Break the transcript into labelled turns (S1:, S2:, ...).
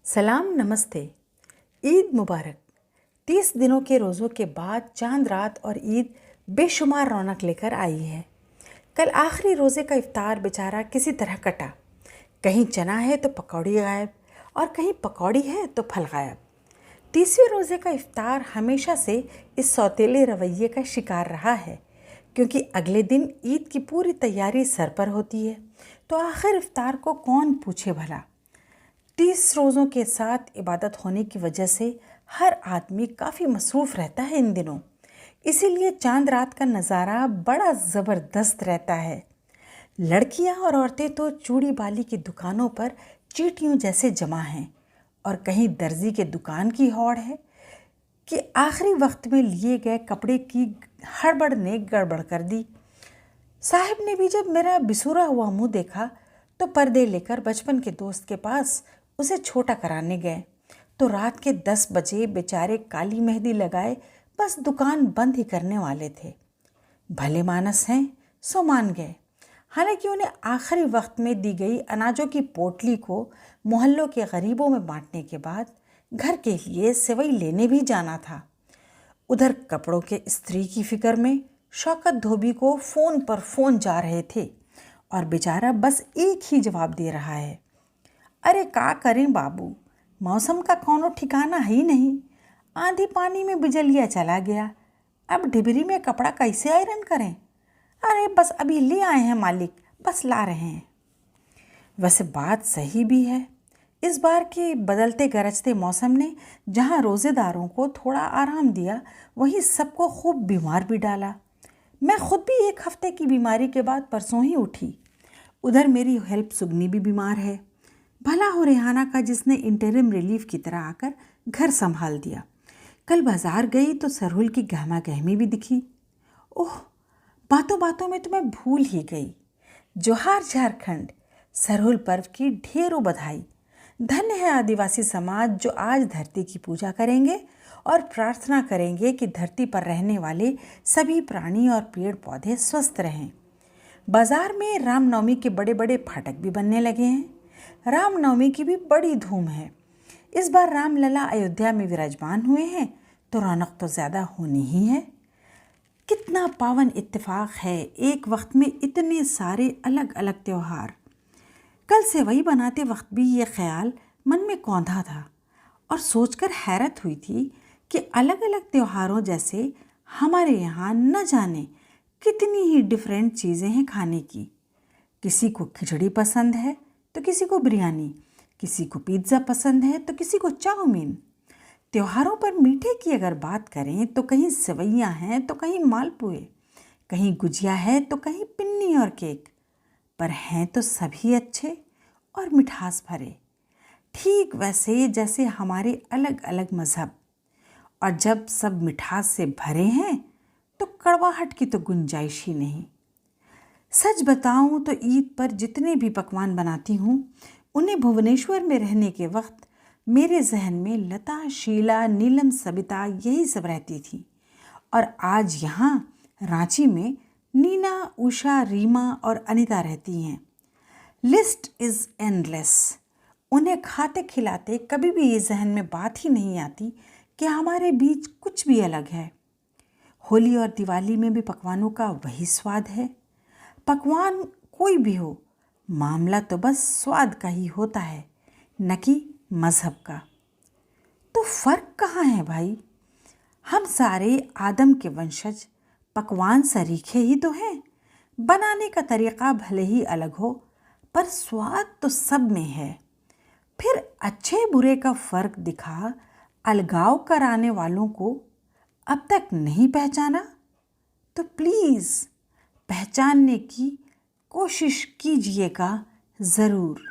S1: सलाम नमस्ते। ईद मुबारक। 30 दिनों के रोज़ों के बाद चांद रात और ईद बेशुमार रौनक लेकर आई है। कल आखिरी रोज़े का इफ्तार बेचारा किसी तरह कटा। कहीं चना है तो पकौड़ी गायब और कहीं पकौड़ी है तो फल गायब। 30वें रोज़े का इफ्तार हमेशा से इस सौतेले रवैये का शिकार रहा है, क्योंकि अगले दिन ईद की पूरी तैयारी सर पर होती है, तो आखिर इफ्तार को कौन पूछे भला। 30 रोज़ों के साथ इबादत होने की वजह से हर आदमी काफ़ी मसरूफ़ रहता है इन दिनों, इसीलिए चांद रात का नज़ारा बड़ा ज़बरदस्त रहता है। लड़कियां और औरतें तो चूड़ी बाली की दुकानों पर चींटियों जैसे जमा हैं, और कहीं दर्जी के दुकान की हौड़ है कि आखिरी वक्त में लिए गए कपड़े की हड़बड़ ने गड़बड़ कर दी। साहिब ने भी जब मेरा बिसूरा हुआ मुंह देखा तो पर्दे लेकर बचपन के दोस्त के पास उसे छोटा कराने गए, तो रात के 10 बजे बेचारे काली मेहंदी लगाए बस दुकान बंद ही करने वाले थे। भले मानस हैं सो मान गए। हालांकि उन्हें आखिरी वक्त में दी गई अनाजों की पोटली को मोहल्लों के गरीबों में बांटने के बाद घर के लिए सेवई लेने भी जाना था। उधर कपड़ों के इस्त्री की फिक्र में शौकत धोबी को फ़ोन पर फ़ोन जा रहे थे, और बेचारा बस एक ही जवाब दे रहा है, अरे का करें बाबू, मौसम का कौनो ठिकाना ही नहीं। आंधी पानी में बिजलिया चला गया, अब डिबरी में कपड़ा कैसे आयरन करें। अरे बस अभी ले आए हैं मालिक, बस ला रहे हैं। वैसे बात सही भी है। इस बार के बदलते गरजते मौसम ने जहां रोज़ेदारों को थोड़ा आराम दिया, वहीं सबको खूब बीमार भी डाला। मैं खुद भी एक हफ्ते की बीमारी के बाद परसों ही उठी। उधर मेरी हेल्प सुगनी भी बीमार है। भला हो रेहाना का, जिसने इंटरिम रिलीफ की तरह आकर घर संभाल दिया। कल बाजार गई तो सरहुल की गहमा गहमी भी दिखी। ओह, बातों बातों में तो मैं भूल ही गई। जोहार झारखंड, सरहुल पर्व की ढेरों बधाई। धन्य है आदिवासी समाज जो आज धरती की पूजा करेंगे और प्रार्थना करेंगे कि धरती पर रहने वाले सभी प्राणी और पेड़ पौधे स्वस्थ रहें। बाजार में रामनवमी के बड़े बड़े फाटक भी बनने लगे हैं। रामनवमी की भी बड़ी धूम है। इस बार रामलला अयोध्या में विराजमान हुए हैं, तो रौनक तो ज़्यादा होनी ही है। कितना पावन इत्तेफाक है, एक वक्त में इतने सारे अलग अलग त्यौहार। कल सेवई बनाते वक्त भी ये ख्याल मन में कौंधा था, और सोचकर हैरत हुई थी कि अलग अलग त्योहारों जैसे हमारे यहाँ न जाने कितनी ही डिफरेंट चीज़ें हैं खाने की। किसी को खिचड़ी पसंद है तो किसी को बिरयानी, किसी को पिज़्ज़ा पसंद है तो किसी को चाउमीन। त्योहारों पर मीठे की अगर बात करें तो कहीं सेवइयाँ हैं तो कहीं मालपुए, कहीं गुजिया है तो कहीं पिन्नी और केक, पर हैं तो सभी अच्छे और मिठास भरे, ठीक वैसे जैसे हमारे अलग अलग मज़हब। और जब सब मिठास से भरे हैं तो कड़वाहट की तो गुंजाइश ही नहीं। सच बताऊं तो ईद पर जितने भी पकवान बनाती हूँ, उन्हें भुवनेश्वर में रहने के वक्त मेरे जहन में लता, शीला, नीलम, सबिता यही सब रहती थी, और आज यहाँ रांची में नीना, उषा, रीमा और अनीता रहती हैं। List is endless. उन्हें खाते खिलाते कभी भी ये जहन में बात ही नहीं आती कि हमारे बीच कुछ भी अलग है। होली और दिवाली में भी पकवानों का वही स्वाद है। पकवान कोई भी हो, मामला तो बस स्वाद का ही होता है, न कि मज़हब का। तो फ़र्क कहाँ है भाई? हम सारे आदम के वंशज, पकवान सरीखे ही तो हैं। बनाने का तरीक़ा भले ही अलग हो, पर स्वाद तो सब में है। फिर अच्छे बुरे का फ़र्क दिखा अलगाव कराने वालों को अब तक नहीं पहचाना, तो प्लीज़ पहचानने की कोशिश कीजिएगा ज़रूर।